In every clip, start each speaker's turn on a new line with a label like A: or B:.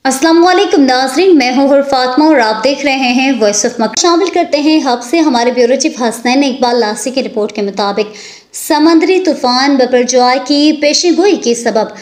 A: अस्सलाम वालेकुम नाज़रीन, मैं हूँ फातिमा और आप देख रहे हैं वॉइस ऑफ मक्का। शामिल करते हैं हब से हमारे ब्यूरो चीफ हसनैन इकबाल लासी की रिपोर्ट के मुताबिक समंदरी तूफान बिपरजॉय की पेशीगोई के सबब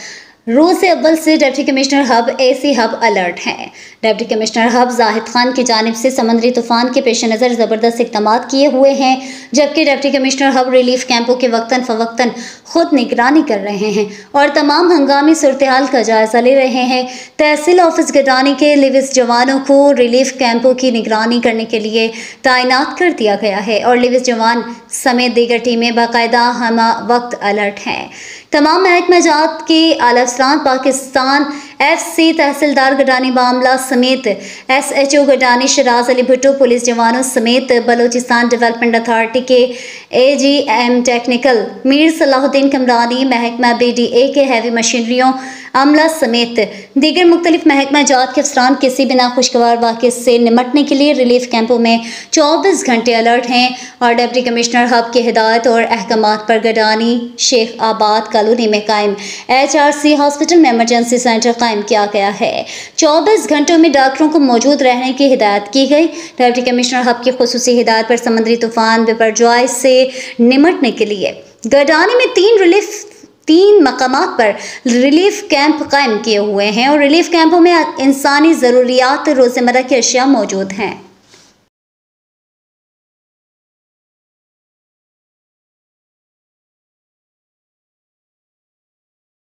A: रोज़ अव्वल से deputy commissioner Hub AC Hub alert हैं। डिप्टी कमिश्नर हब जाहिद खान की जानिब से समंदरी तूफान के पेश नज़र ज़बरदस्त इक़दाम किए हुए हैं, जबकि डिप्टी कमिश्नर हब रिलीफ कैंपों के वक्तन फ़वक्तन खुद निगरानी कर रहे हैं और तमाम हंगामी सूरत हाल का जायज़ा ले रहे हैं। तहसील ऑफिस गडानी के लिविस जवानों को रिलीफ कैंपों की निगरानी करने के लिए तैनात कर दिया गया है और लिविस जवान समेत दीगर टीमें बाकायदा हमा वक्त अलर्ट हैं। तमाम महकमा जात के आला अफसरान पाकिस्तान FC तहसीलदार गडानी मामला समेत SHO गडानी शराज अली भुट्टो पुलिस जवानों समेत बलोचिस्तान डेवलपमेंट अथॉरिटी के AGM टेक्निकल मीर सलाहुद्दीन कमरानी महकमा BDA के हैवी मशीनरियों अमला समेत दीगर मुख्तलिफ महकमा जात के अफसरान किसी भी नाखुशगवार वाक़े से निमटने के लिए रिलीफ कैंपों में 24 घंटे अलर्ट हैं और डिप्टी कमिश्नर हब की हिदायत और अहकामात पर गडानी शेख आबाद कॉलोनी में कायम HRC हॉस्पिटल में इमरजेंसी सेंटर कायम किया गया है। 24 घंटों में डॉक्टरों को मौजूद रहने की हिदायत की गई। डिप्टी कमिश्नर हब की खुसूसी हिदायत पर समंदरी तूफान बिपरजॉय से निमटने के लिए गडानी में तीन मकामात पर रिलीफ कैंप कायम किए हुए हैं और रिलीफ कैंपों में इंसानी ज़रूरियात रोज़मर्रा की अशिया मौजूद हैं।